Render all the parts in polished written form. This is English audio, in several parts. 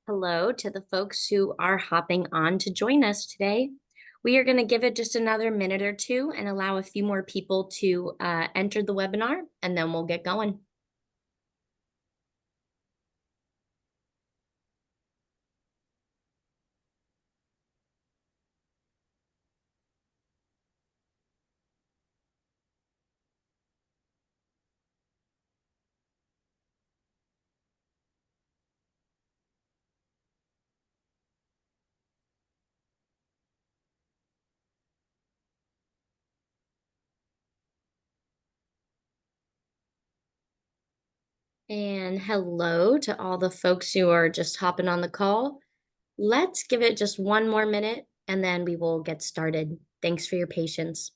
Hello to the folks who are hopping on to join us today. We are going to give it just another minute or two and allow a few more people to enter the webinar, and then we'll get going. And hello to all the folks who are just hopping on the call. Let's give it just one more minute and then we will get started. Thanks for your patience.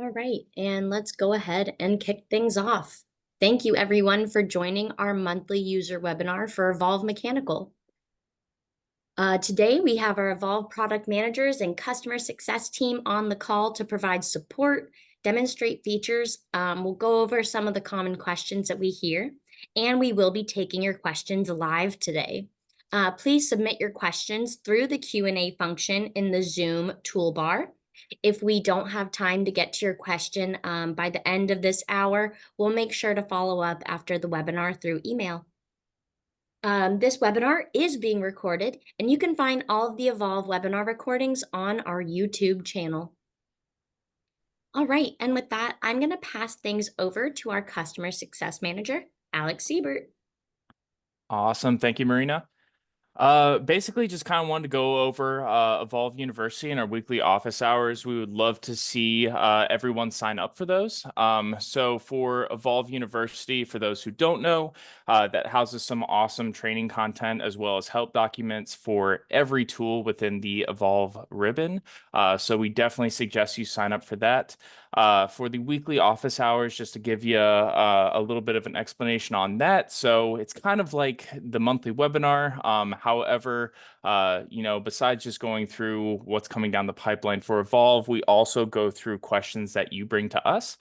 All right, and let's go ahead and kick things off. Thank you everyone for joining our monthly user webinar for Evolve Mechanical. Today, we have our Evolve product managers and customer success team on the call to provide support, demonstrate features. We'll go over some of the common questions that we hear, and we will be taking your questions live today. Please submit your questions through the Q&A function in the Zoom toolbar. If we don't have time to get to your question by the end of this hour, we'll make sure to follow up after the webinar through email. This webinar is being recorded, and you can find all of the Evolve webinar recordings on our YouTube channel. All right, and with that, I'm going to pass things over to our Customer Success Manager, Alex Siebert. Awesome. Thank you, Marina. Basically just kind of wanted to go over Evolve University and our weekly office hours. We would love to see everyone sign up for those. So for Evolve University, for those who don't know, that houses some awesome training content as well as help documents for every tool within the Evolve ribbon. So we definitely suggest you sign up for that. For the weekly office hours, just to give you a little bit of an explanation on that. So it's kind of like the monthly webinar. However, besides just going through what's coming down the pipeline for Evolve, we also go through questions that you bring to us.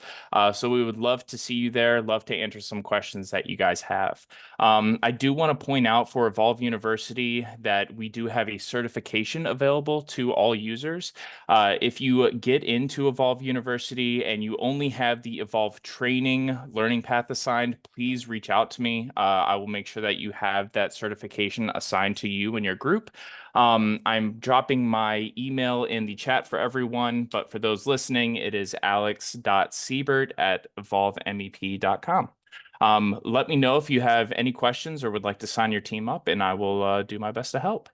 So we would love to see you there, love to answer some questions that you guys have. I do want to point out for Evolve University that we do have a certification available to all users. If you get into Evolve University and you only have the Evolve training learning path assigned, please reach out to me. I will make sure that you have that certification assigned to you and your group. I'm dropping my email in the chat for everyone, but for those listening, it is alex.siebert@evolvemep.com. Let me know if you have any questions or would like to sign your team up, and I will do my best to help.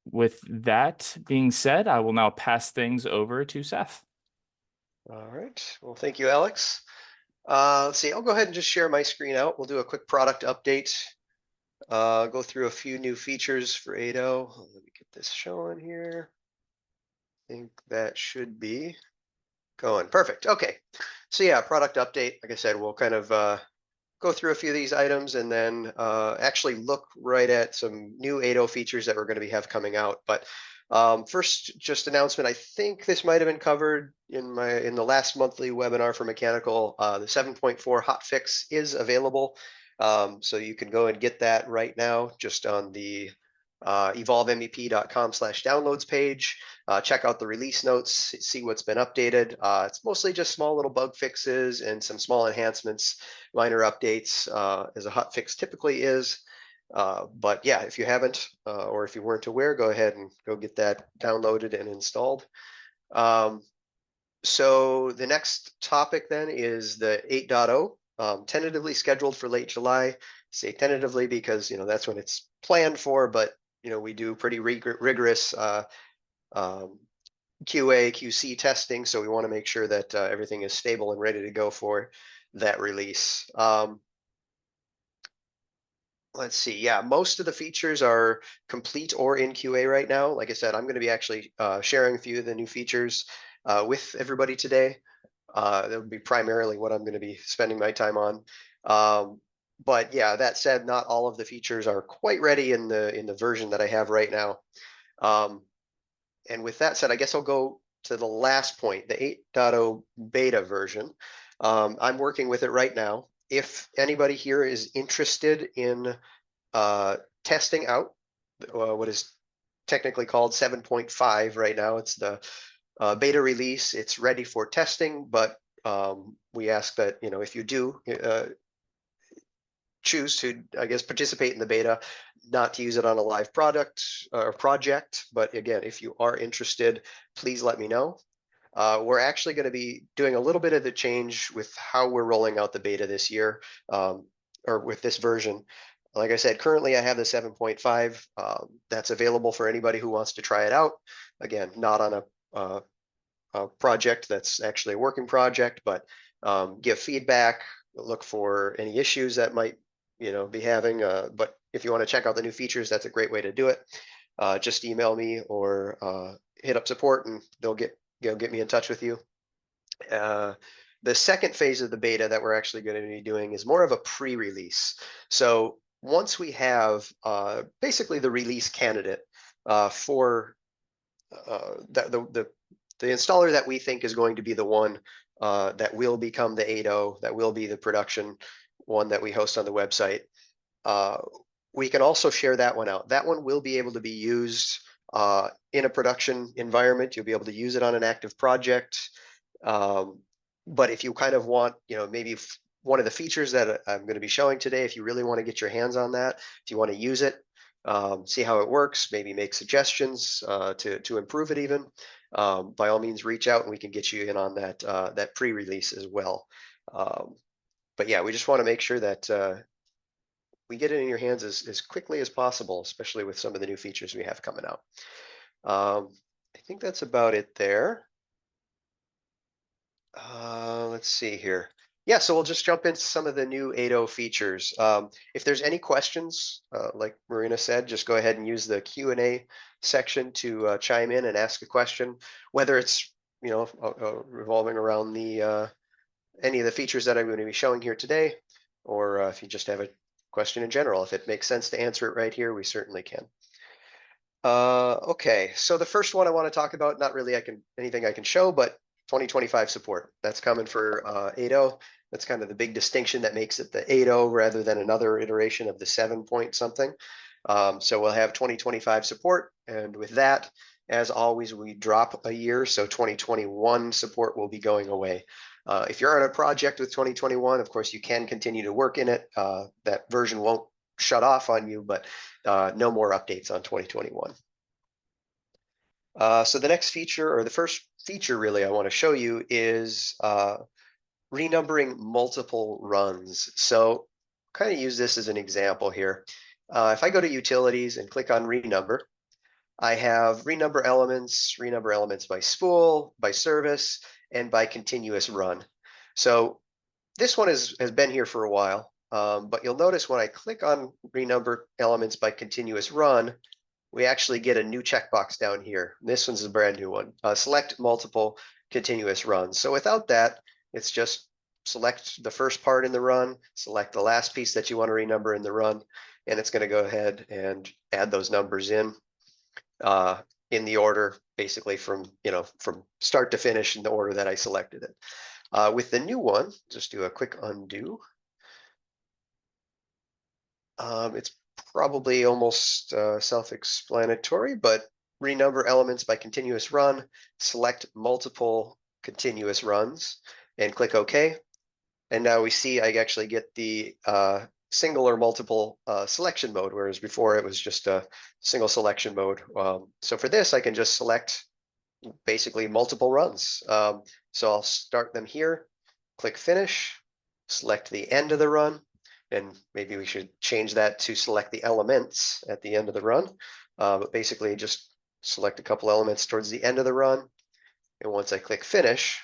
With that being said, I will now pass things over to Seth. All right. Well, thank you, Alex. Let's see. I'll go ahead and just share my screen out. We'll do a quick product update. Go through a few new features for 8.0. Let me get this showing here. I think that should be going. Perfect. Okay. So yeah, product update. Like I said, we'll kind of go through a few of these items and then actually look right at some new 8.0 features that we're going to have coming out. But first, just announcement. I think this might have been covered in the last monthly webinar for Mechanical. The 7.4 hotfix is available, so you can go and get that right now just on the evolvemep.com/downloads page. Check out the release notes, see what's been updated. It's mostly just small little bug fixes and some small enhancements, minor updates, as a hotfix typically is. But yeah, if you haven't or if you weren't aware, go ahead and go get that downloaded and installed. So the next topic then is the 8.0, tentatively scheduled for late July. Say tentatively because that's when it's planned for, but we do pretty rigorous QA, QC testing, so we want to make sure that everything is stable and ready to go for that release. let's see. Yeah, most of the features are complete or in QA right now. Like I said, I'm going to be actually sharing a few of the new features with everybody today. That would be primarily what I'm going to be spending my time on. But yeah, that said, not all of the features are quite ready in the version that I have right now. And with that said, I guess I'll go to the last point, the 8.0 beta version. I'm working with it right now. If anybody here is interested in testing out what is technically called 7.5 right now, it's the beta release. It's ready for testing, but we ask that, if you do choose to, I guess, participate in the beta, not to use it on a live product or project. But again, if you are interested, please let me know. We're actually going to be doing a little bit of the change with how we're rolling out the beta this year, or with this version. Like I said, currently I have the 7.5 that's available for anybody who wants to try it out. Again, not on a project that's actually a working project, but give feedback, look for any issues that might be having. But if you want to check out the new features, that's a great way to do it. Just email me or hit up support, and they'll get me in touch with you. The second phase of the beta that we're actually going to be doing is more of a pre-release. So once we have basically the release candidate for the installer that we think is going to be the one that will become the 8.0, that will be the production one that we host on the website, we can also share that one out. That one will be able to be used in a production environment. You'll be able to use it on an active project. But if you kind of want, maybe one of the features that I'm going to be showing today, if you really want to get your hands on that, if you want to use it, see how it works, maybe make suggestions to improve it even, by all means reach out and we can get you in on that pre-release as well. But yeah, we just want to make sure that we get it in your hands as quickly as possible, especially with some of the new features we have coming out. I think that's about it there. Let's see here. Yeah, so we'll just jump into some of the new 8.0 features. If there's any questions, like Marina said, just go ahead and use the Q&A section to chime in and ask a question, whether it's revolving around the any of the features that I'm going to be showing here today, or if you just have a question in general. If it makes sense to answer it right here, we certainly can. Okay, so the first one I want to talk about, not really anything I can show, but 2025 support. That's coming for 8.0. That's kind of the big distinction that makes it the 8.0 rather than another iteration of the 7 point something. So we'll have 2025 support, and with that, as always, we drop a year, so 2021 support will be going away. If you're on a project with 2021, of course, you can continue to work in it. That version won't shut off on you, but no more updates on 2021. So the next feature, or the first feature really I want to show you, is renumbering multiple runs. So kind of use this as an example here. If I go to utilities and click on renumber, I have renumber elements by spool, by service, and by continuous run. So this one has been here for a while, but you'll notice when I click on renumber elements by continuous run, we actually get a new checkbox down here. This one's a brand new one. Select multiple continuous runs. So without that, it's just select the first part in the run, select the last piece that you want to renumber in the run, and it's going to go ahead and add those numbers in the order, basically from start to finish in the order that I selected it. With the new one, just do a quick undo. It's probably almost self-explanatory, but renumber elements by continuous run, select multiple continuous runs, and click OK. And now we see I actually get the single or multiple selection mode, whereas before it was just a single selection mode. So for this, I can just select basically multiple runs. So I'll start them here, click Finish, select the end of the run, and maybe we should change that to select the elements at the end of the run. But basically just select a couple elements towards the end of the run. And once I click Finish,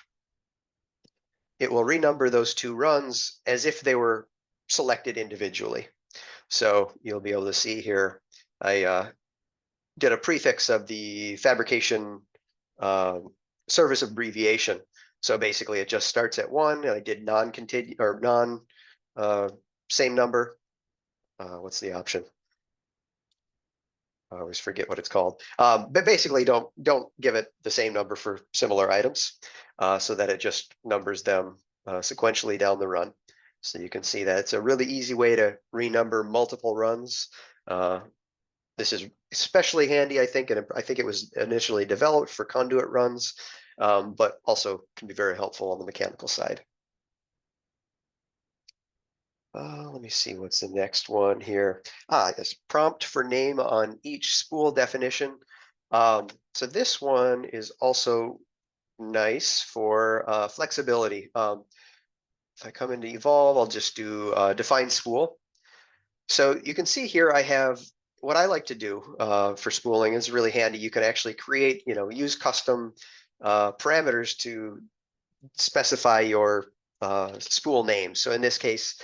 it will renumber those two runs as if they were selected individually. So you'll be able to see here, I did a prefix of the fabrication service abbreviation. So basically it just starts at 1, and I did non-contiguous or same number. What's the option? I always forget what it's called. But basically don't give it the same number for similar items, so that it just numbers them sequentially down the run. So you can see that it's a really easy way to renumber multiple runs. This is especially handy, I think, and I think it was initially developed for conduit runs, but also can be very helpful on the mechanical side. Let me see what's the next one here. Yes, prompt for name on each spool definition. So this one is also nice for flexibility. If I come into Evolve, I'll just do define spool. So you can see here I have what I like to do for spooling is really handy. You can actually create, use custom parameters to specify your spool name. So in this case,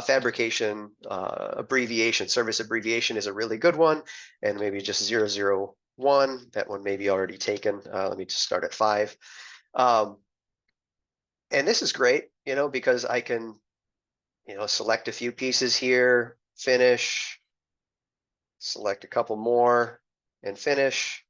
fabrication abbreviation, service abbreviation is a really good one, and maybe just 001. That one may be already taken. Let me just start at 5. And this is great, because I can, select a few pieces here, finish, select a couple more, and finish.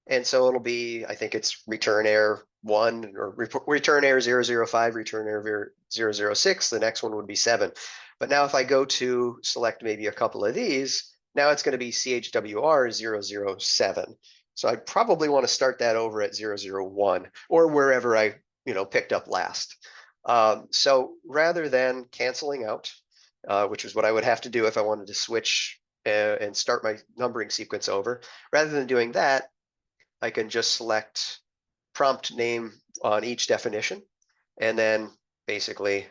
And so it'll be, I think it's return error 1 or return error 005, return error 006. The next one would be 7. But now if I go to select maybe a couple of these, now it's going to be CHWR 007. So I probably want to start that over at 001 or wherever I, picked up last. So rather than canceling out, which is what I would have to do if I wanted to switch and start my numbering sequence over, rather than doing that, I can just select prompt name on each definition, and then basically,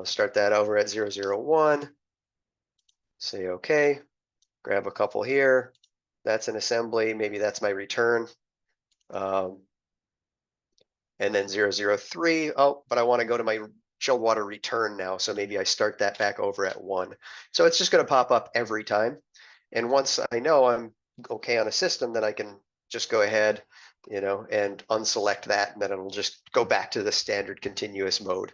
start that over at 001, say okay, grab a couple here. That's an assembly, maybe that's my return. And then 003, oh, but I want to go to my chilled water return now, so maybe I start that back over at 1. So it's just going to pop up every time. And once I know I'm okay on a system, then I can just go ahead, and unselect that, and then it'll just go back to the standard continuous mode.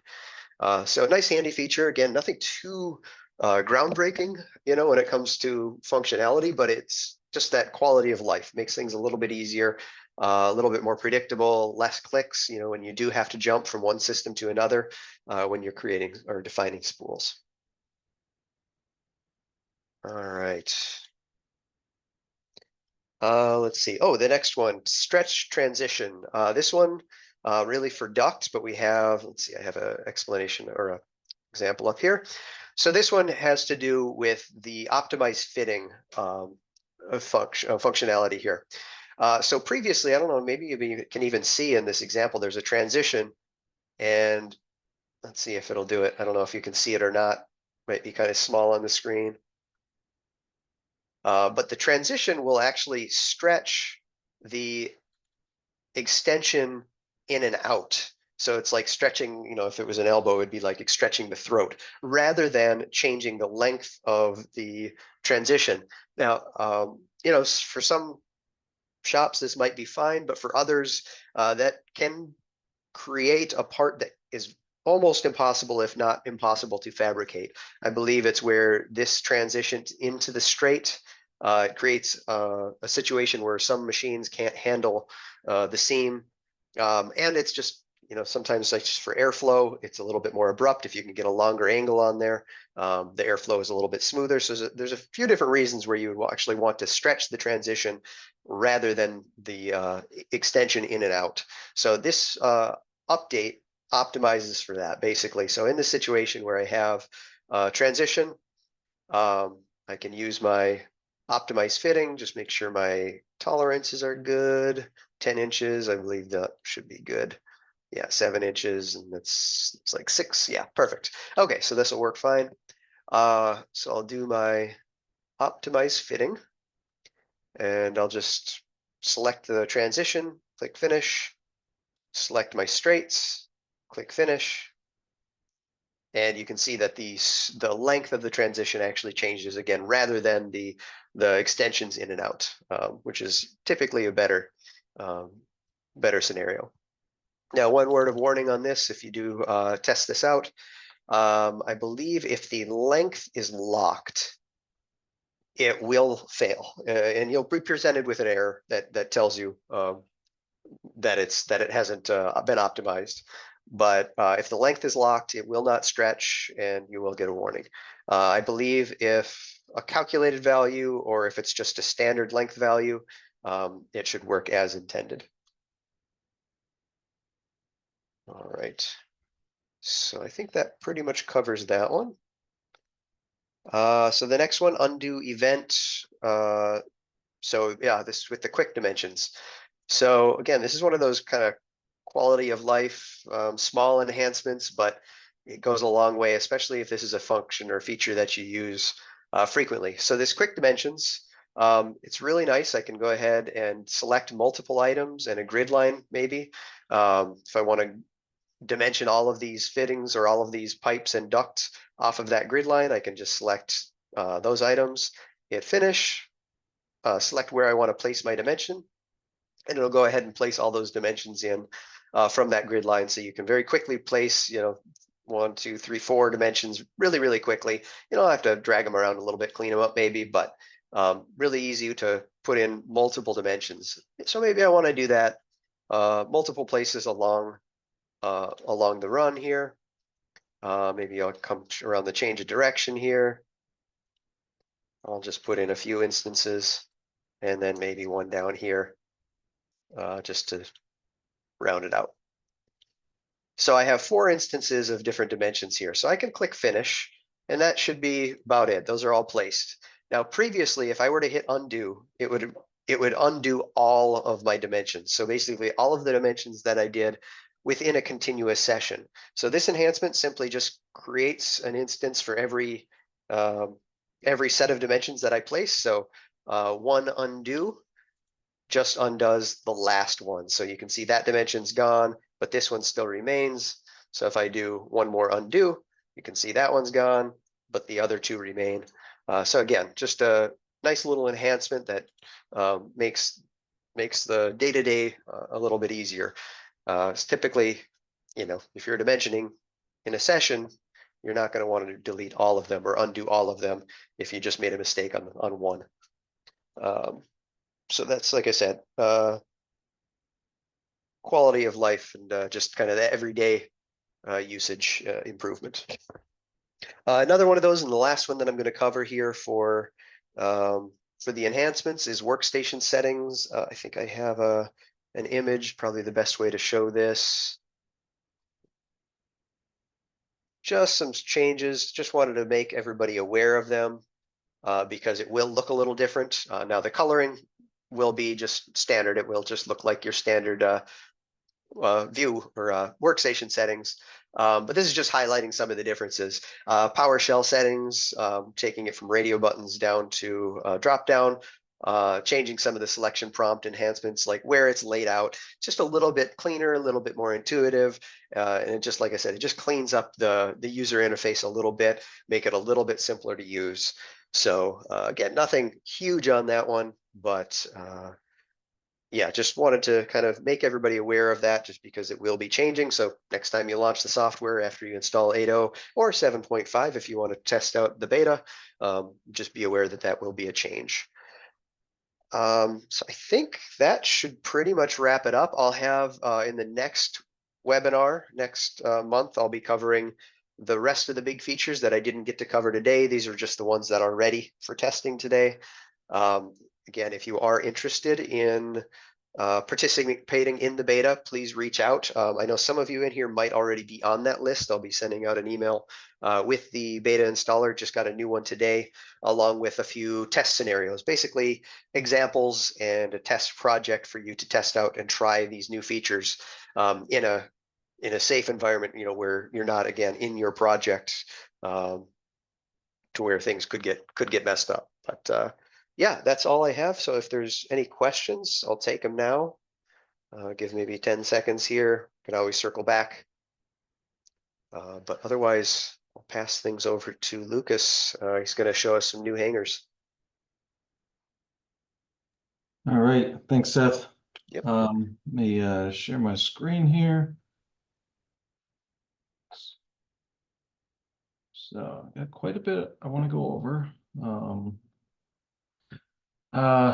So a nice handy feature. Again, nothing too groundbreaking, when it comes to functionality, but it's just that quality of life. Makes things a little bit easier, a little bit more predictable, less clicks, when you do have to jump from one system to another when you're creating or defining spools. All right. Let's see. Oh, the next one, stretch transition. This one really for duct, but we have, let's see, I have an explanation or an example up here. So this one has to do with the optimized fitting functionality here. So previously, I don't know, maybe you can even see in this example, there's a transition, and let's see if it'll do it. I don't know if you can see it or not. Might be kind of small on the screen. But the transition will actually stretch the extension in and out. So it's like stretching, if it was an elbow, it'd be like stretching the throat rather than changing the length of the transition. Now, for some shops, this might be fine, but for others, that can create a part that is almost impossible, if not impossible, to fabricate. I believe it's where this transitions into the straight. It creates a situation where some machines can't handle the seam, and it's just, sometimes like just for airflow, it's a little bit more abrupt. If you can get a longer angle on there, the airflow is a little bit smoother. So there's a few different reasons where you would actually want to stretch the transition rather than the extension in and out. So this update optimizes for that, basically. So in the situation where I have transition, I can use my optimized fitting, just make sure my tolerances are good. 10 inches, I believe that should be good. Yeah, 7 inches, and it's like 6. Yeah, perfect. Okay, so this will work fine. So I'll do my optimized fitting, and I'll just select the transition, click finish, select my straights, click finish, And you can see that the length of the transition actually changes again, rather than the extensions in and out, which is typically a better scenario. Now, one word of warning on this, if you do test this out, I believe if the length is locked, it will fail, and you'll be presented with an error that tells you that it hasn't been optimized. But if the length is locked, it will not stretch, and you will get a warning. I believe if a calculated value, or if it's just a standard length value, it should work as intended. All right. So I think that pretty much covers that one. So the next one, undo event. So yeah, this with the quick dimensions. So again, this is one of those kind of quality of life, small enhancements, but it goes a long way, especially if this is a function or feature that you use frequently. So this quick dimensions, it's really nice. I can go ahead and select multiple items and a grid line maybe. If I want to dimension all of these fittings or all of these pipes and ducts off of that grid line, I can just select those items, hit finish, select where I want to place my dimension, and it'll go ahead and place all those dimensions in from that grid line. So you can very quickly place, 1, 2, 3, 4 dimensions really, really quickly. You don't have to drag them around a little bit, clean them up maybe, but really easy to put in multiple dimensions. So maybe I want to do that multiple places along the run here. Maybe I'll come around the change of direction here. I'll just put in a few instances, and then maybe one down here, just to round it out. So I have 4 instances of different dimensions here. So I can click finish, and that should be about it. Those are all placed. Now, previously, if I were to hit undo, it would undo all of my dimensions. So basically all of the dimensions that I did within a continuous session. So this enhancement simply just creates an instance for every set of dimensions that I place. So one undo just undoes the last one. So you can see that dimension's gone, but this one still remains. So if I do one more undo, you can see that one's gone, but the other 2 remain. So again, just a nice little enhancement that makes the day-to-day a little bit easier. It's typically, if you're dimensioning in a session, you're not going to want to delete all of them or undo all of them if you just made a mistake on one. So that's, like I said, quality of life and just kind of the everyday usage improvement. Another one of those, and the last one that I'm going to cover here for the enhancements, is workstation settings. I think I have an image, probably the best way to show this. Just some changes, just wanted to make everybody aware of them because it will look a little different. Now the coloring will be just standard. It will just look like your standard view or workstation settings. But this is just highlighting some of the differences. PowerShell settings, taking it from radio buttons down to drop down, changing some of the selection prompt enhancements, like where it's laid out, just a little bit cleaner, a little bit more intuitive. And it just, like I said, it just cleans up the user interface a little bit, make it a little bit simpler to use. So again, nothing huge on that one, but yeah, just wanted to kind of make everybody aware of that, just because it will be changing. So next time you launch the software after you install 8.0 or 7.5, if you want to test out the beta, just be aware that that will be a change. So I think that should pretty much wrap it up. I'll have in the next webinar next month, I'll be covering the rest of the big features that I didn't get to cover today. These are just the ones that are ready for testing today. Again, if you are interested in participating in the beta, please reach out. I know some of you in here might already be on that list. I'll be sending out an email with the beta installer. Just got a new one today, along with a few test scenarios, basically examples and a test project for you to test out and try these new features in a safe environment, where you're not, again, in your project to where things could get messed up. But yeah, that's all I have. So if there's any questions, I'll take them now. Give maybe 10 seconds here. Can always circle back. But otherwise, I'll pass things over to Lucas. He's going to show us some new hangers. All right, thanks, Seth. Yep. Let me share my screen here. So I got quite a bit I want to go over.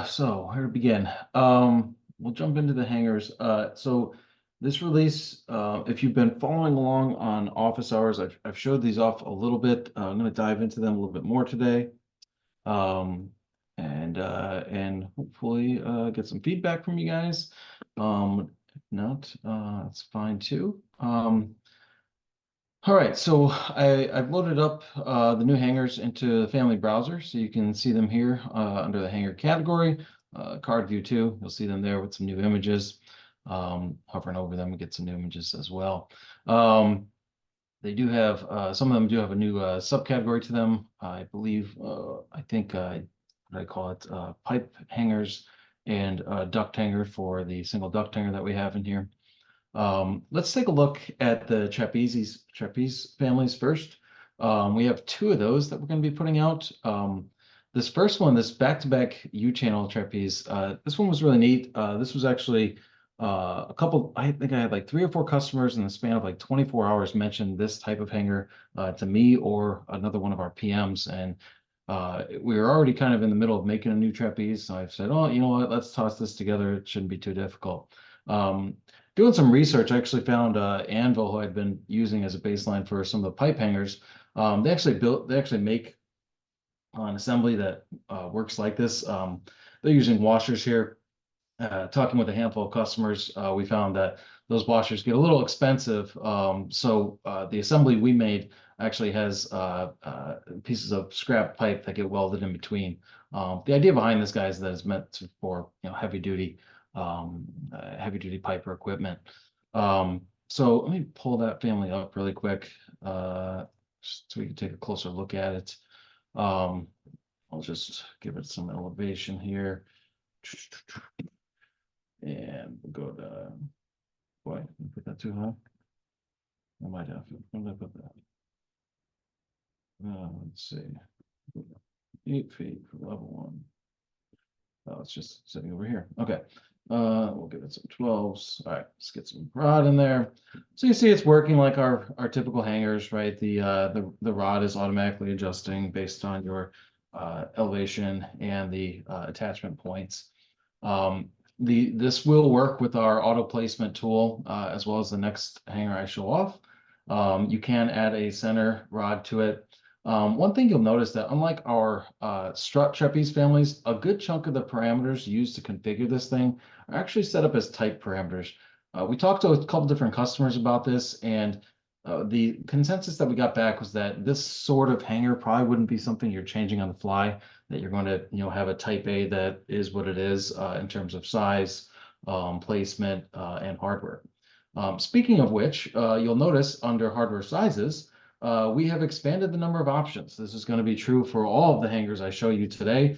So where to begin? We'll jump into the hangers. So this release, if you've been following along on office hours, I've showed these off a little bit. I'm going to dive into them a little bit more today. And hopefully get some feedback from you guys. If not, it's fine too. All right, so I've loaded up the new hangers into the family browser, so you can see them here under the hanger category. Card view too, you'll see them there with some new images. Hovering over them, we get some new images as well. They do have some of them do have a new subcategory to them. I believe I think what I call it pipe hangers and duct hanger for the single duct hanger that we have in here. Let's take a look at the trapeze families first. We have two of those that we're going to be putting out. This first one, this back-to-back U-channel trapeze, this one was really neat. This was actually I think I had like 3 or 4 customers in the span of like 24 hours mention this type of hanger to me or another one of our PMs. And we were already kind of in the middle of making a new trapeze. So I've said, oh, you know what, let's toss this together. It shouldn't be too difficult. Doing some research, I actually found Anvil, who I'd been using as a baseline for some of the pipe hangers. They actually make an assembly that works like this. They're using washers here. Talking with a handful of customers, we found that those washers get a little expensive. So the assembly we made actually has pieces of scrap pipe that get welded in between. The idea behind this, guys, that it's meant for heavy duty pipe or equipment. So let me pull that family up really quick so we can take a closer look at it. I'll just give it some elevation here. And we'll go to, boy, did I put that too high? I might have. When did I put that? Let's see. 8 feet for level 1. Oh, it's just sitting over here. Okay. We'll give it some 12s. All right, let's get some rod in there. So you see it's working like our typical hangers, right? The rod is automatically adjusting based on your elevation and the attachment points. This will work with our auto placement tool as well as the next hanger I show off. You can add a center rod to it. One thing you'll notice that unlike our strut trapeze families, a good chunk of the parameters used to configure this thing are actually set up as type parameters. We talked to a couple different customers about this, and the consensus that we got back was that this sort of hanger probably wouldn't be something you're changing on the fly, that you're going to have a type A that is what it is in terms of size, placement, and hardware. Speaking of which, you'll notice under hardware sizes, we have expanded the number of options. This is going to be true for all of the hangers I show you today.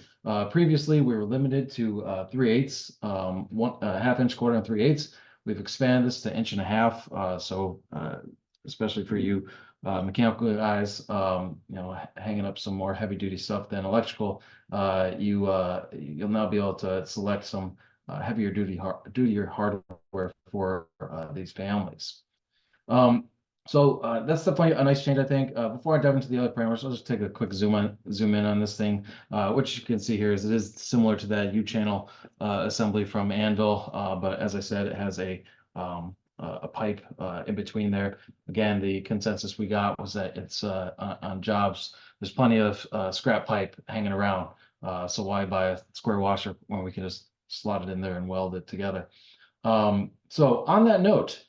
Previously, we were limited to 3/8, 1/2 inch, 1/4 and 3/8. We've expanded this to 1.5 inch. So especially for you mechanical guys, hanging up some more heavy duty stuff than electrical, you'll now be able to select some heavier duty hardware for these families. So that's definitely a nice change, I think. Before I dive into the other parameters, I'll just take a quick zoom in on this thing. Which you can see here is it is similar to that U-channel assembly from Anvil, but as I said, it has a pipe in between there. Again, the consensus we got was that it's on jobs, there's plenty of scrap pipe hanging around. So why buy a square washer when we can just slot it in there and weld it together? So on that note,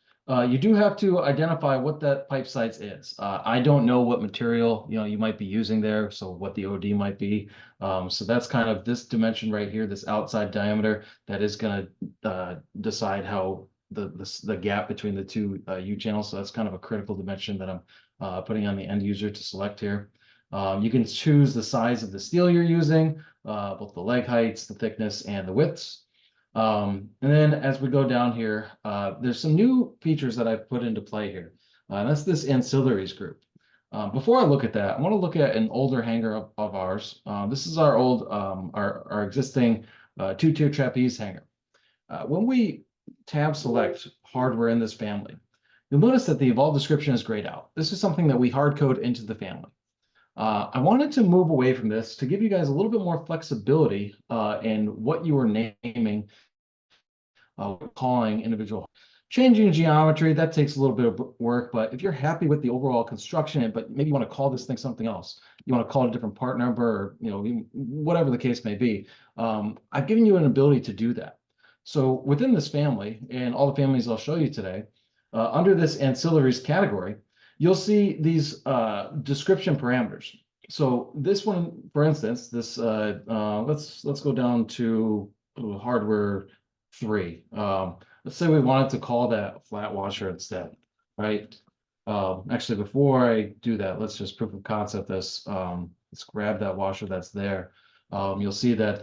you do have to identify what that pipe size is. I don't know what material you might be using there, so what the OD might be. So that's kind of this dimension right here, this outside diameter, that is going to decide how the gap between the two U-channels. So that's kind of a critical dimension that I'm putting on the end user to select here. You can choose the size of the steel you're using, both the leg heights, the thickness, and the widths. And then as we go down here, there's some new features that I've put into play here. That's this ancillaries group. Before I look at that, I want to look at an older hanger of ours. This is our old, our existing 2-tier trapeze hanger. When we tab select hardware in this family, you'll notice that the evolved description is grayed out. This is something that we hard code into the family. I wanted to move away from this to give you guys a little bit more flexibility in what you are naming, calling individual. Changing geometry, that takes a little bit of work, but if you're happy with the overall construction, but maybe you want to call this thing something else, you want to call it a different part number, or whatever the case may be, I've given you an ability to do that. So within this family, and all the families I'll show you today, under this ancillaries category, you'll see these description parameters. So this one, for instance, this let's go down to hardware 3. Let's say we wanted to call that flat washer instead, right? Actually, before I do that, let's just proof of concept this. Let's grab that washer that's there. You'll see that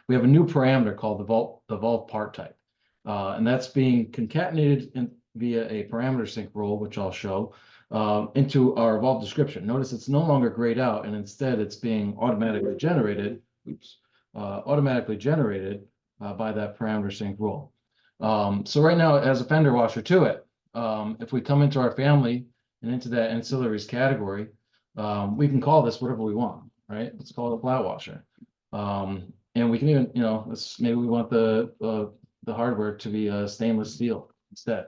we have a new parameter called the vault part type, and that's being concatenated via a parameter sync rule, which I'll show, into our vault description. Notice it's no longer grayed out, and instead it's being automatically generated. Automatically generated by that parameter sync rule. So right now it has a fender washer to it. If we come into our family and into that ancillaries category, we can call this whatever we want, right? Let's call it a flat washer. And we can even, maybe we want the hardware to be stainless steel instead.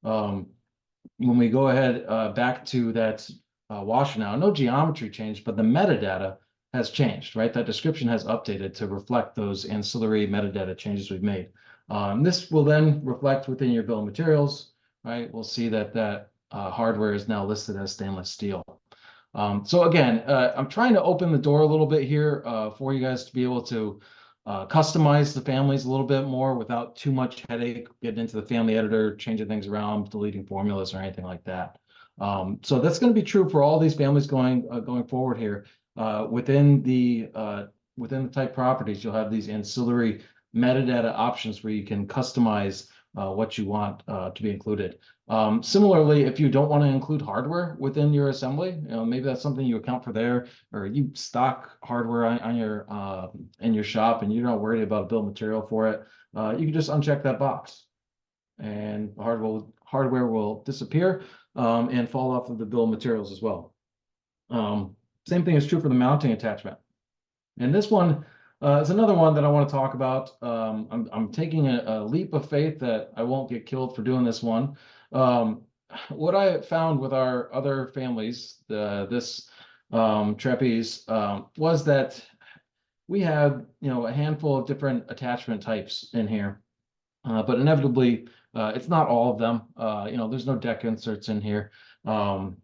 When we go ahead back to that washer now, no geometry changed, but the metadata has changed, right? That description has updated to reflect those ancillary metadata changes we've made. This will then reflect within your bill of materials, right? We'll see that hardware is now listed as stainless steel. So again, I'm trying to open the door a little bit here for you guys to be able to customize the families a little bit more without too much headache getting into the family editor, changing things around, deleting formulas or anything like that. So that's going to be true for all these families going forward here. Within the type properties, you'll have these ancillary metadata options where you can customize what you want to be included. Similarly, if you don't want to include hardware within your assembly, maybe that's something you account for there, or you stock hardware on your in your shop and you're not worried about a bill of material for it, you can just uncheck that box, and hardware will disappear and fall off of the bill of materials as well. Same thing is true for the mounting attachment. And this one is another one that I want to talk about. I'm taking a leap of faith that I won't get killed for doing this one. What I found with our other families, this trapeze, was that we had a handful of different attachment types in here, but inevitably it's not all of them. There's no deck inserts in here.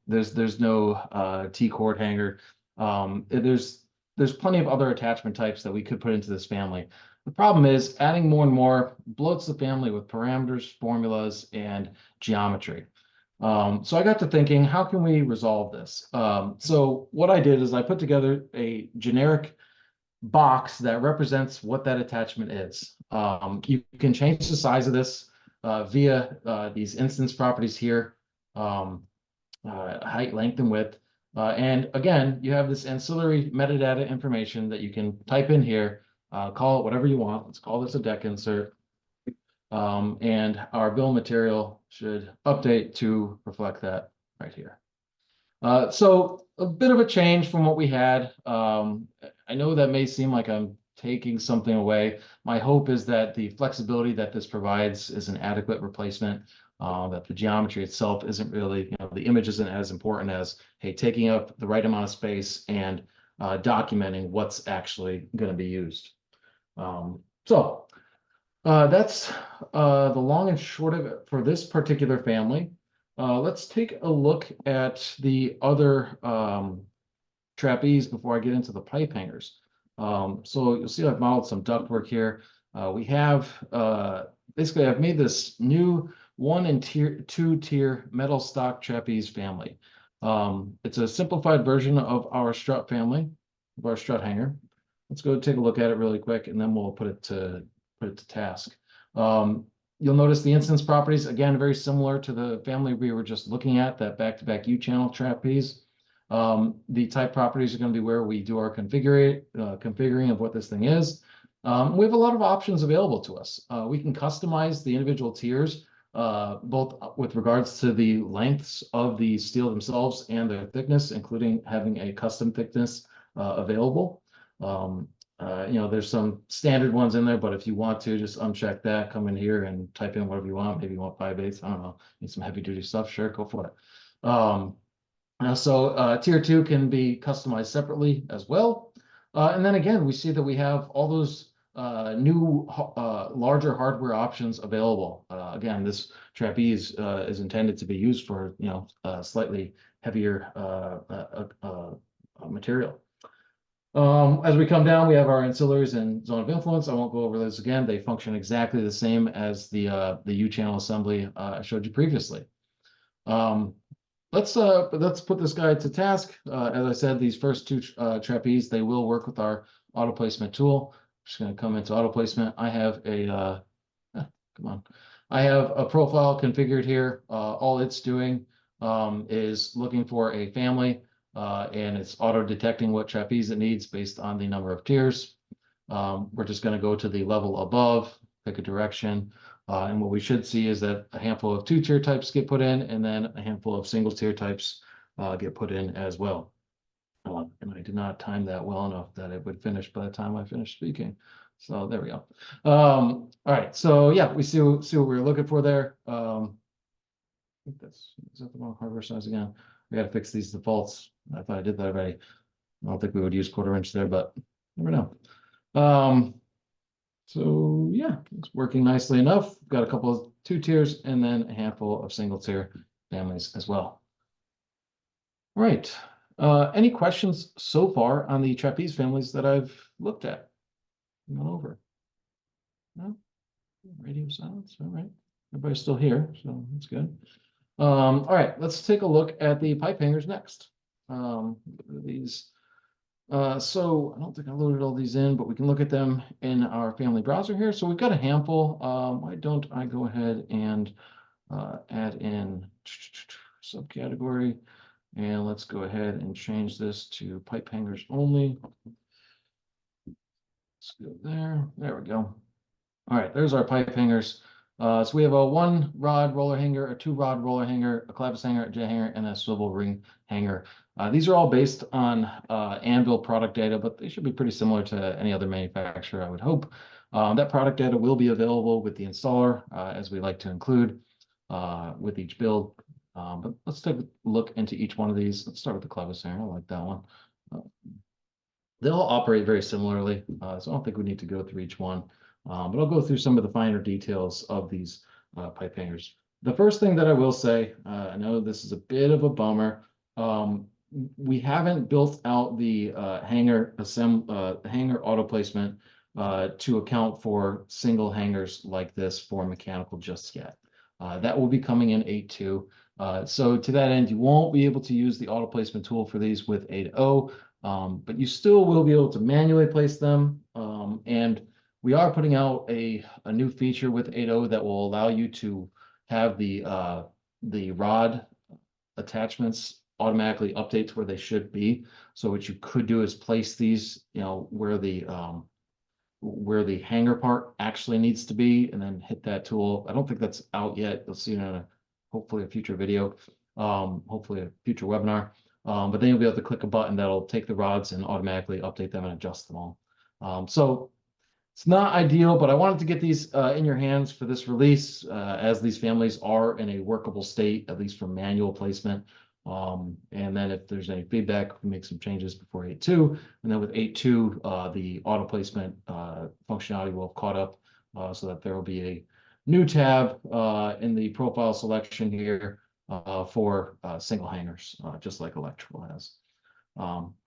There's no T-cord hanger. There's plenty of other attachment types that we could put into this family. The problem is adding more and more bloats the family with parameters, formulas, and geometry. So I got to thinking, how can we resolve this? So what I did is I put together a generic box that represents what that attachment is. You can change the size of this via these instance properties here, height, length, and width. And again, you have this ancillary metadata information that you can type in here, call it whatever you want. Let's call this a deck insert. And our bill of material should update to reflect that right here. So a bit of a change from what we had. I know that may seem like I'm taking something away. My hope is that the flexibility that this provides is an adequate replacement. That the geometry itself isn't really, the image isn't as important as, hey, taking up the right amount of space and documenting what's actually going to be used. So that's the long and short of it for this particular family. Let's take a look at the other trapeze before I get into the pipe hangers. So you'll see I've modeled some ductwork here. We have basically I've made this new 1 and 2 tier metal stock trapeze family. It's a simplified version of our strut family, of our strut hanger. Let's go take a look at it really quick, and then we'll put it to task. You'll notice the instance properties, again, very similar to the family we were just looking at, that back-to-back U-channel trapeze. The type properties are going to be where we do our configuring of what this thing is. We have a lot of options available to us. We can customize the individual tiers, both with regards to the lengths of the steel themselves and their thickness, including having a custom thickness available. There's some standard ones in there, but if you want to just uncheck that, come in here and type in whatever you want. Maybe you want 5/8, I don't know, need some heavy duty stuff, sure, go for it. Tier 2 can be customized separately as well. And then again, we see that we have all those new larger hardware options available. Again, this trapeze is intended to be used for slightly heavier material. As we come down, we have our ancillaries and zone of influence. I won't go over those again. They function exactly the same as the U-channel assembly I showed you previously. Let's put this guy to task. As I said, these first two trapeze, they will work with our auto placement tool. I'm just going to come into auto placement. I have a I have a profile configured here. All it's doing is looking for a family, and it's auto detecting what trapeze it needs based on the number of tiers. We're just going to go to the level above, pick a direction. And what we should see is that a handful of 2-tier types get put in, and then a handful of single-tier types get put in as well. And I did not time that well enough that it would finish by the time I finished speaking. So there we go. All right. So yeah, we see what we're looking for there. I think is that the wrong hardware size again? We got to fix these defaults. I thought I did that already. I don't think we would use 1/4 inch there, but never know. So yeah, it's working nicely enough. Got a couple of 2 tiers and then a handful of single tier families as well. All right. Any questions so far on the trapeze families that I've looked at? Gone over. No? Radio silence. All right. Everybody's still here, so that's good. All right, let's take a look at the pipe hangers next. These. So I don't think I loaded all these in, but we can look at them in our family browser here. So we've got a handful. Why don't I go ahead and add in subcategory, and let's go ahead and change this to pipe hangers only. Let's go there. There we go. All right, there's our pipe hangers. So we have a 1-rod roller hanger, a 2-rod roller hanger, a clevis hanger, a J hanger, and a swivel ring hanger. These are all based on Anvil product data, but they should be pretty similar to any other manufacturer, I would hope. That product data will be available with the installer, as we like to include with each build. But let's take a look into each one of these. Let's start with the clevis hanger. I like that one. They all operate very similarly, so I don't think we need to go through each one. But I'll go through some of the finer details of these pipe hangers. The first thing that I will say, I know this is a bit of a bummer. We haven't built out the hanger auto placement to account for single hangers like this for mechanical just yet. That will be coming in 8.2. So to that end, you won't be able to use the auto placement tool for these with 8.0, but you still will be able to manually place them. And we are putting out a new feature with 8.0 that will allow you to have the rod attachments automatically update to where they should be. So what you could do is place these, where the hanger part actually needs to be, and then hit that tool. I don't think that's out yet. You'll see it in hopefully a future video, hopefully a future webinar. But then you'll be able to click a button that'll take the rods and automatically update them and adjust them all. So it's not ideal, but I wanted to get these in your hands for this release, as these families are in a workable state, at least for manual placement. And then if there's any feedback, we can make some changes before 8.2. And then with 8.2, the auto placement functionality will have caught up, so that there will be a new tab in the profile selection here for single hangers, just like electrical has.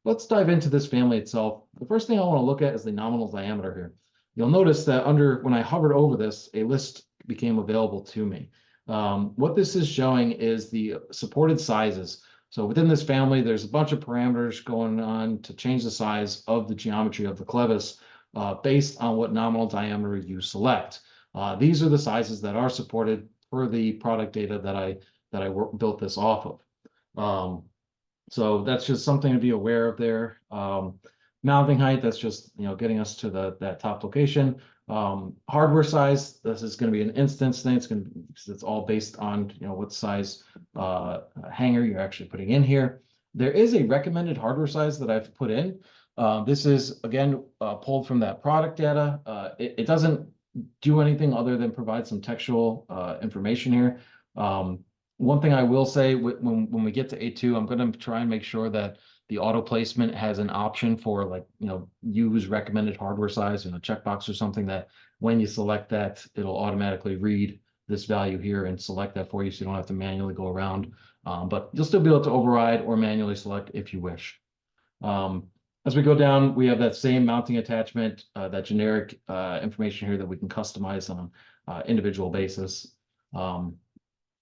Let's dive into this family itself. The first thing I want to look at is the nominal diameter here. You'll notice that when I hovered over this, a list became available to me. What this is showing is the supported sizes. So within this family, there's a bunch of parameters going on to change the size of the geometry of the clevis based on what nominal diameter you select. These are the sizes that are supported for the product data that I built this off of. So that's just something to be aware of there. Mounting height, that's just, you know, getting us to that top location. Hardware size, this is going to be an instance thing. It's all based on, you know, what size hanger you're actually putting in here. There is a recommended hardware size that I've put in. This is again pulled from that product data. It doesn't do anything other than provide some textual information here. One thing I will say, when we get to A2, I'm going to try and make sure that the auto placement has an option for, like, you know, use recommended hardware size, you know, checkbox or something, that when you select that, it'll automatically read this value here and select that for you, so you don't have to manually go around. But you'll still be able to override or manually select if you wish. As we go down, we have that same mounting attachment, that generic information here that we can customize on individual basis. And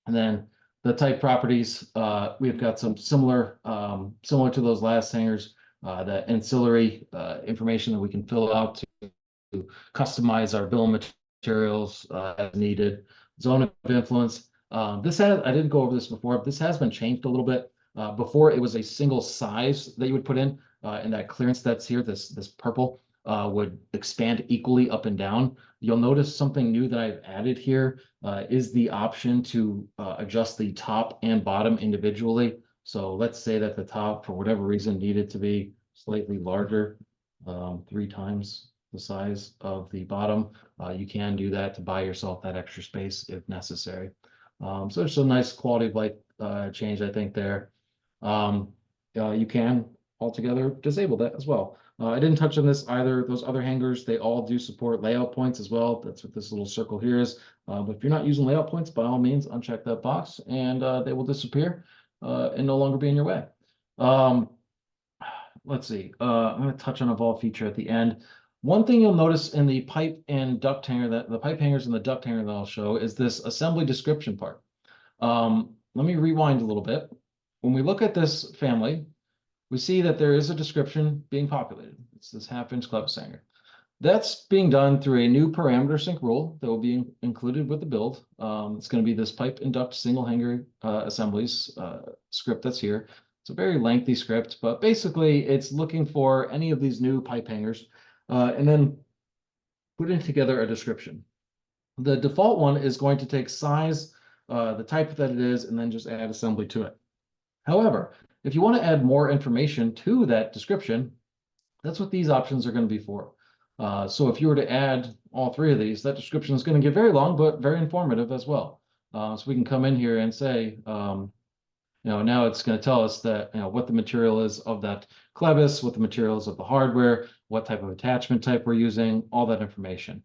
then the type properties, we've got some similar to those last hangers, that ancillary information that we can fill out to customize our bill of materials as needed. Zone of influence. I didn't go over this before. This has been changed a little bit. Before, it was a single size that you would put in, and that clearance that's here, this purple, would expand equally up and down. You'll notice something new that I've added here is the option to adjust the top and bottom individually. So let's say that the top, for whatever reason, needed to be slightly larger, 3 times the size of the bottom. You can do that to buy yourself that extra space if necessary. So it's a nice quality of life change, I think, there. You can altogether disable that as well. I didn't touch on this either. Those other hangers, they all do support layout points as well. That's what this little circle here is. But if you're not using layout points, by all means, uncheck that box, and they will disappear and no longer be in your way. Let's see. I'm going to touch on Evolve feature at the end. One thing you'll notice in the pipe and duct hanger, that the pipe hangers and the duct hanger that I'll show, is this assembly description part. Let me rewind a little bit. When we look at this family, we see that there is a description being populated. It's this 1/2-inch clevis hanger. That's being done through a new parameter sync rule that will be included with the build. It's going to be this pipe and duct single hanger assemblies script that's here. It's a very lengthy script, but basically it's looking for any of these new pipe hangers and then putting together a description. The default one is going to take size, the type that it is, and then just add assembly to it. However, if you want to add more information to that description, that's what these options are going to be for. So if you were to add all 3 of these, that description is going to get very long, but very informative as well. So we can come in here and say, you know, now it's going to tell us that, you know, what the material is of that clevis, what the materials of the hardware, what type of attachment type we're using, all that information.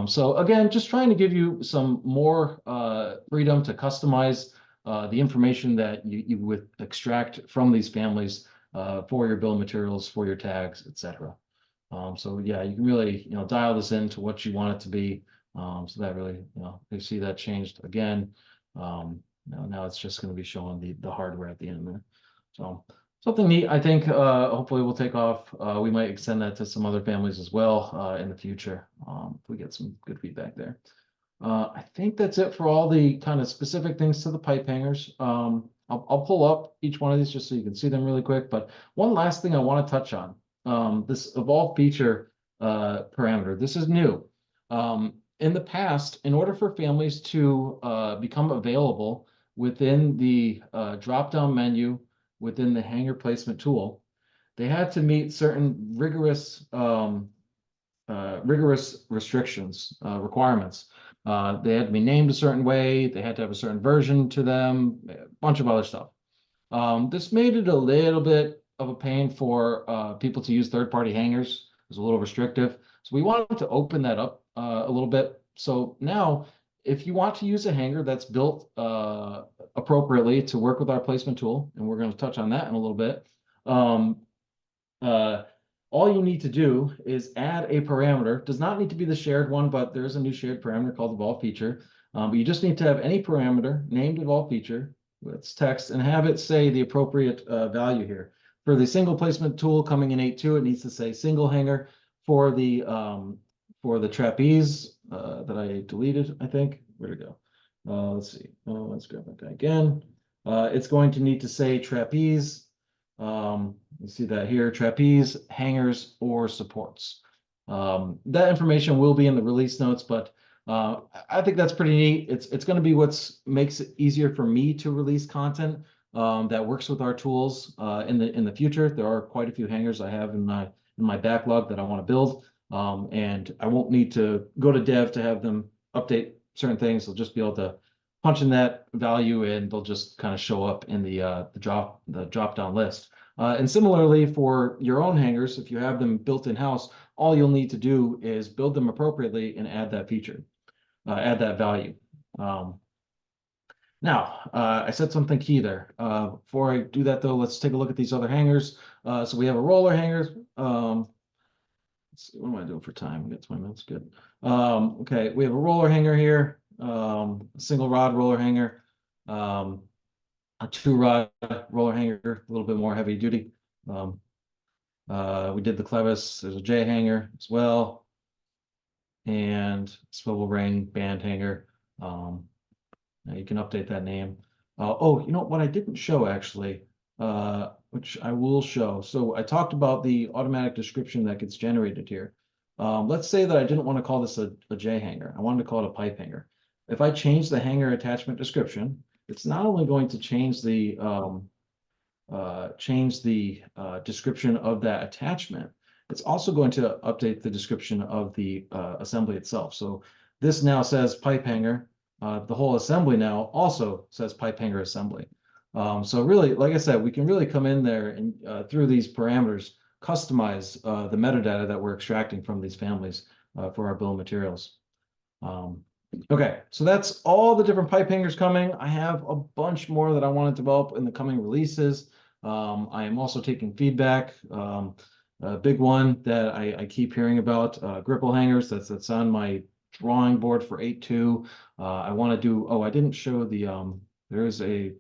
So again, just trying to give you some more freedom to customize the information that you would extract from these families for your bill of materials, for your tags, etc. So yeah, you can really, you know, dial this into what you want it to be. So that really, you know, you see that changed again. Now it's just going to be showing the hardware at the end there. So something neat, I think. Hopefully will take off. We might extend that to some other families as well in the future if we get some good feedback there. I think that's it for all the kind of specific things to the pipe hangers. I'll pull up each one of these just so you can see them really quick. But one last thing I want to touch on, this evolve feature parameter. This is new. In the past, in order for families to become available within the drop-down menu within the hanger placement tool, they had to meet certain rigorous restrictions, requirements. They had to be named a certain way. They had to have a certain version to them, a bunch of other stuff. This made it a little bit of a pain for people to use third-party hangers. It was a little restrictive. So we wanted to open that up a little bit. So now, if you want to use a hanger that's built appropriately to work with our placement tool, and we're going to touch on that in a little bit, all you need to do is add a parameter. Does not need to be the shared one, but there's a new shared parameter called evolve feature. But you just need to have any parameter named evolve feature with text and have it say the appropriate value here. For the single placement tool coming in 8.2, it needs to say single hanger. For the trapeze that I deleted, I think. Where'd it go? Let's see. Let's grab that guy again. It's going to need to say trapeze. You see that here, trapeze, hangers, or supports. That information will be in the release notes, but I think that's pretty neat. It's going to be what's makes it easier for me to release content that works with our tools in the future. There are quite a few hangers I have in my backlog that I want to build, and I won't need to go to dev to have them update certain things. They'll just be able to punch in that value, and they'll just kind of show up in the drop down list. And similarly for your own hangers, if you have them built in-house, all you'll need to do is build them appropriately and add that feature, add that value. Now, I said something key there. Before I do that though, let's take a look at these other hangers. So we have a roller hanger. Let's see, what am I doing for time? Get to my notes, good. Okay, we have a roller hanger here, a single rod roller hanger, a 2-rod roller hanger, a little bit more heavy duty. We did the clevis. There's a J hanger as well, and swivel ring band hanger. Now you can update that name. Oh, you know what I didn't show actually, which I will show. So I talked about the automatic description that gets generated here. Let's say that I didn't want to call this a J hanger. I wanted to call it a pipe hanger. If I change the hanger attachment description, it's not only going to change the description of that attachment, it's also going to update the description of the assembly itself. So this now says pipe hanger. The whole assembly now also says pipe hanger assembly. So really, like I said, we can really come in there and through these parameters, customize the metadata that we're extracting from these families for our bill of materials. Okay, so that's all the different pipe hangers coming. I have a bunch more that I want to develop in the coming releases. I am also taking feedback. A big one that I keep hearing about, gripple hangers. That's on my drawing board for 8.2. I want to do, oh, I didn't show the, there's a,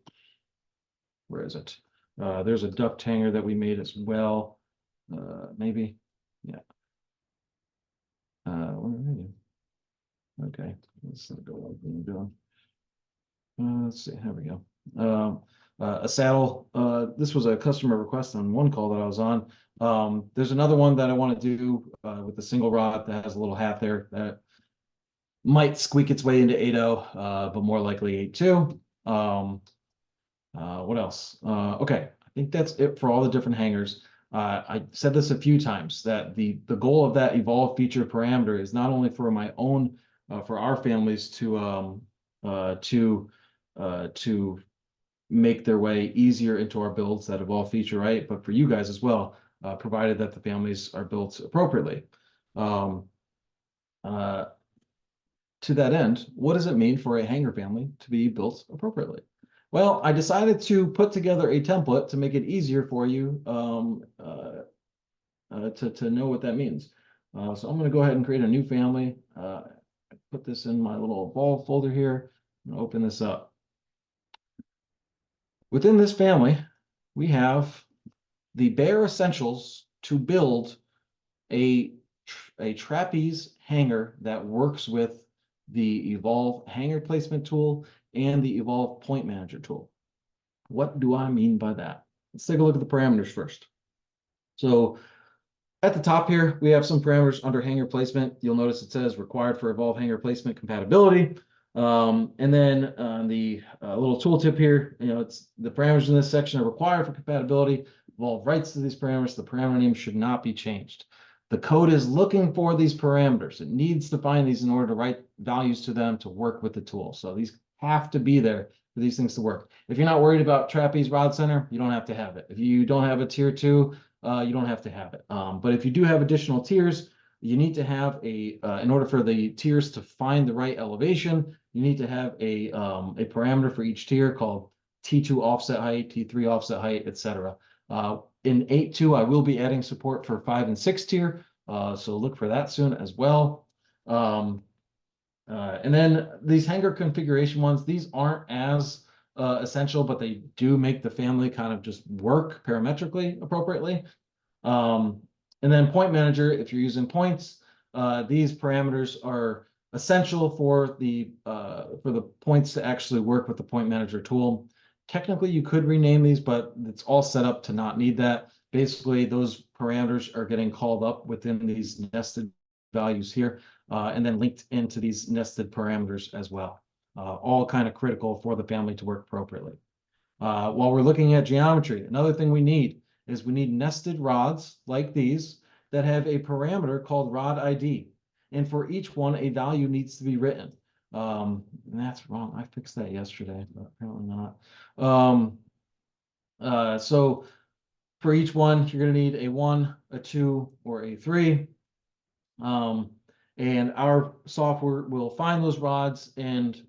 where is it? There's a duct hanger that we made as well. Maybe, yeah. Where are you? Okay, let's go like we're doing. Let's see, here we go. A saddle. This was a customer request on one call that I was on. There's another one that I want to do with the single rod that has a little hat there that might squeak its way into 8.0, but more likely 8.2. What else? Okay, I think that's it for all the different hangers. I said this a few times that the goal of that evolve feature parameter is not only for my own for our families to make their way easier into our builds that evolve feature, right? But for you guys as well, provided that the families are built appropriately. To that end, what does it mean for a hanger family to be built appropriately? Well, I decided to put together a template to make it easier for you to know what that means. So I'm going to go ahead and create a new family. Put this in my little Evolve folder here. I'm going to open this up. Within this family, we have the bare essentials to build a trapeze hanger that works with the Evolve hanger placement tool and the Evolve point manager tool. What do I mean by that? Let's take a look at the parameters first. So at the top here, we have some parameters under hanger placement. You'll notice it says required for Evolve hanger placement compatibility. And then on the little tooltip here, you know, it's the parameters in this section are required for compatibility. Evolve writes to these parameters. The parameter name should not be changed. The code is looking for these parameters. It needs to find these in order to write values to them to work with the tool. So these have to be there for these things to work. If you're not worried about trapeze rod center, you don't have to have it. If you don't have a tier 2, you don't have to have it. But if you do have additional tiers, you need to have a, in order for the tiers to find the right elevation, you need to have a parameter for each tier called T2 offset height, T3 offset height, etc. In 8.2, I will be adding support for 5 and 6 tier, so look for that soon as well. And then these hanger configuration ones, these aren't as essential, but they do make the family kind of just work parametrically appropriately. And then point manager, if you're using points, these parameters are essential for the points to actually work with the point manager tool. Technically, you could rename these, but it's all set up to not need that. Basically, those parameters are getting called up within these nested values here, and then linked into these nested parameters as well. All kind of critical for the family to work appropriately. While we're looking at geometry, another thing we need is we need nested rods like these that have a parameter called rod ID. And for each one, a value needs to be written. And that's wrong. I fixed that yesterday, but apparently not. So for each one, you're going to need a 1, a 2, or a 3. And our software will find those rods and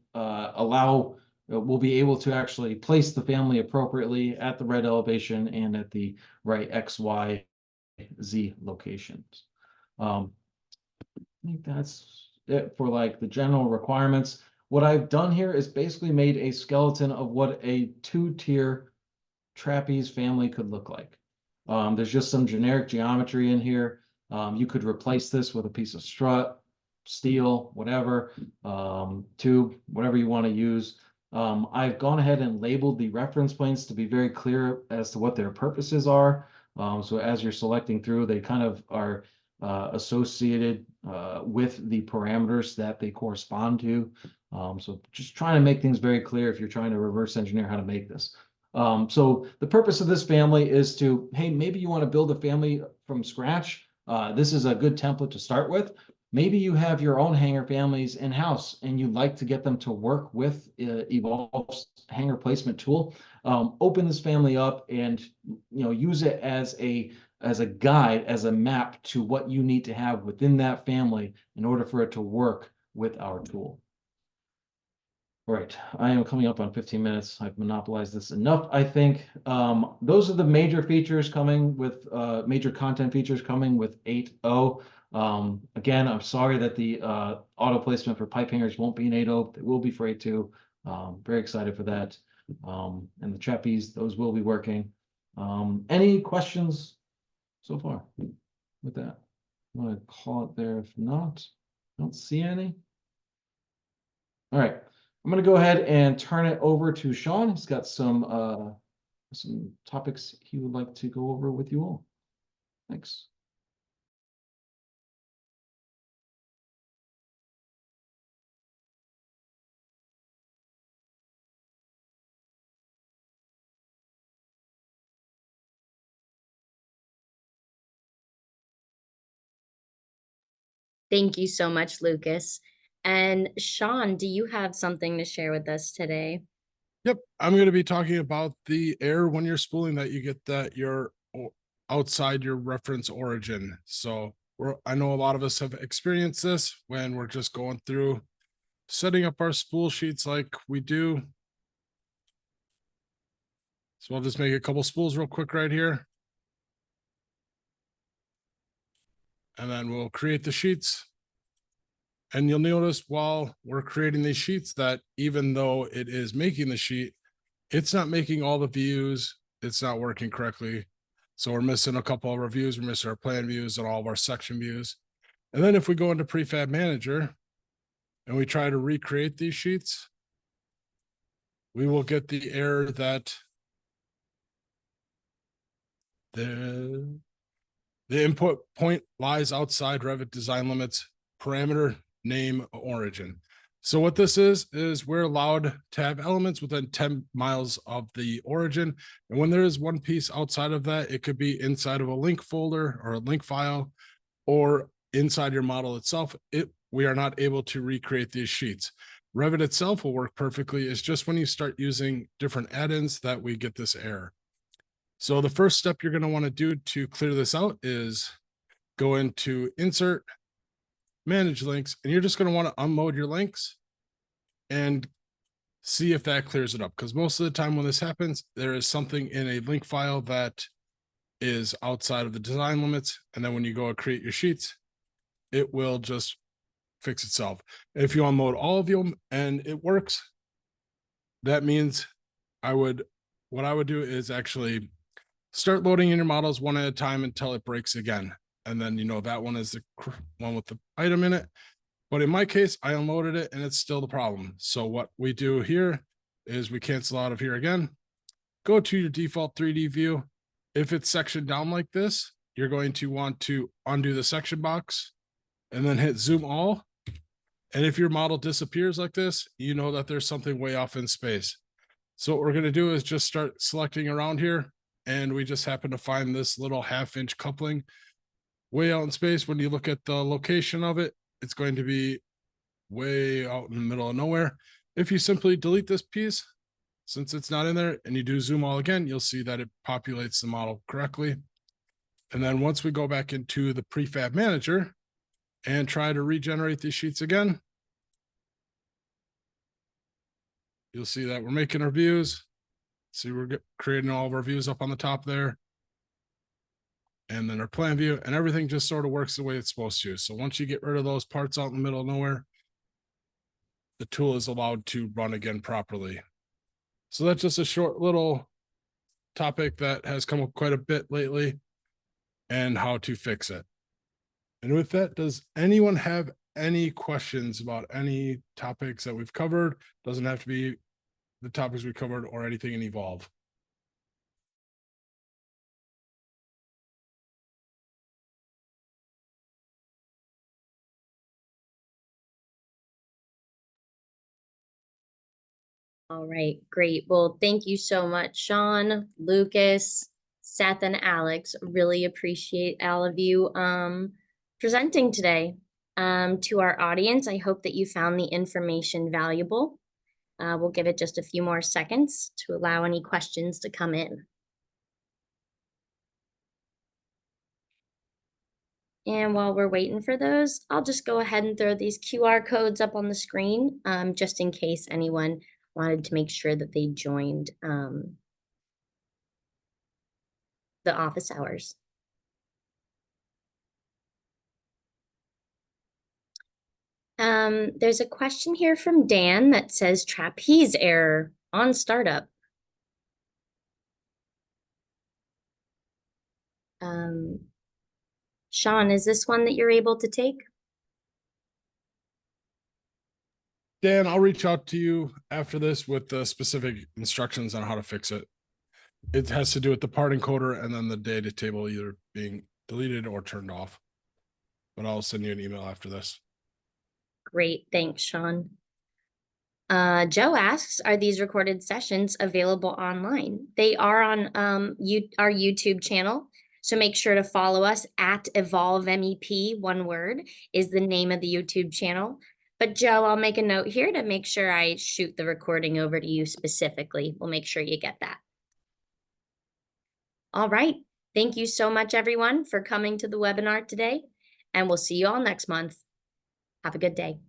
we'll be able to actually place the family appropriately at the right elevation and at the right X, Y, Z locations. I think that's it for like the general requirements. What I've done here is basically made a skeleton of what a 2-tier trapeze family could look like. There's just some generic geometry in here. You could replace this with a piece of strut, steel, whatever, tube, whatever you want to use. I've gone ahead and labeled the reference planes to be very clear as to what their purposes are. So as you're selecting through, they kind of are associated with the parameters that they correspond to. So just trying to make things very clear if you're trying to reverse engineer how to make this. So the purpose of this family is to, hey, maybe you want to build a family from scratch. This is a good template to start with. Maybe you have your own hanger families in-house and you'd like to get them to work with Evolve's hanger placement tool. Open this family up and use it as a guide, as a map to what you need to have within that family in order for it to work with our tool. All right, I am coming up on 15 minutes. I've monopolized this enough, I think. Those are the major features coming with major content features coming with 8.0. Again, I'm sorry that the auto placement for pipe hangers won't be in 8.0. It will be for 8.2. Very excited for that. And the trapeze, those will be working. Any questions so far with that? I'm going to call it there. If not, I don't see any. All right. I'm going to go ahead and turn it over to Sean. He's got some topics he would like to go over with you all. Thanks. Thank you so much, Lucas. And Sean, do you have something to share with us today? Yep, I'm going to be talking about the error when you're spooling that you get that you're outside your reference origin. So I know a lot of us have experienced this when we're just going through setting up our spool sheets like we do. So I'll just make a couple spools real quick right here. And then we'll create the sheets. And you'll notice while we're creating these sheets that even though it is making the sheet, it's not making all the views. It's not working correctly. So we're missing a couple of our views. We're missing our plan views and all of our section views. And then if we go into Prefab Manager and we try to recreate these sheets, we will get the error that the input point lies outside Revit design limits parameter name origin. So what this is we're allowed to have elements within 10 miles of the origin. And when there is one piece outside of that, it could be inside of a link folder or a link file or inside your model itself. We are not able to recreate these sheets. Revit itself will work perfectly. It's just when you start using different add-ins that we get this error. So the first step you're going to want to do to clear this out is go into Insert, Manage Links, and you're just going to want to unload your links and see if that clears it up. Because most of the time when this happens, there is something in a link file that is outside of the design limits. And then when you go and create your sheets, it will just fix itself. If you unload all of them and it works, that means what I would do is actually start loading in your models one at a time until it breaks again. And then, that one is the one with the item in it. But in my case, I unloaded it and it's still the problem. So what we do here is we cancel out of here again, go to your default 3D view. If it's sectioned down like this, you're going to want to undo the section box and then hit zoom all. And if your model disappears like this, you know that there's something way off in space. So what we're going to do is just start selecting around here. And we just happen to find this little 1/2 inch coupling way out in space. When you look at the location of it, it's going to be way out in the middle of nowhere. If you simply delete this piece, since it's not in there, and you do zoom all again, you'll see that it populates the model correctly. And then once we go back into the prefab manager and try to regenerate these sheets again, you'll see that we're making our views. See, we're creating all of our views up on the top there. And then our plan view, and everything just sort of works the way it's supposed to. So once you get rid of those parts out in the middle of nowhere, the tool is allowed to run again properly. So that's just a short little topic that has come up quite a bit lately and how to fix it. And with that, does anyone have any questions about any topics that we've covered? Doesn't have to be the topics we covered or anything in Evolve. All right, great. Well, thank you so much, Sean, Lucas, Seth, and Alex. Really appreciate all of you presenting today to our audience. I hope that you found the information valuable. We'll give it just a few more seconds to allow any questions to come in. And while we're waiting for those, I'll just go ahead and throw these QR codes up on the screen, just in case anyone wanted to make sure that they joined the office hours. There's a question here from Dan that says trapeze error on startup. Sean, is this one that you're able to take? Dan, I'll reach out to you after this with the specific instructions on how to fix it. It has to do with the part encoder and then the data table either being deleted or turned off. But I'll send you an email after this. Great, thanks, Sean. Joe asks, are these recorded sessions available online? They are on our YouTube channel. So make sure to follow us at Evolve MEP, one word, is the name of the YouTube channel. But Joe, I'll make a note here to make sure I shoot the recording over to you specifically. We'll make sure you get that. All right. Thank you so much, everyone, for coming to the webinar today, and we'll see you all next month. Have a good day.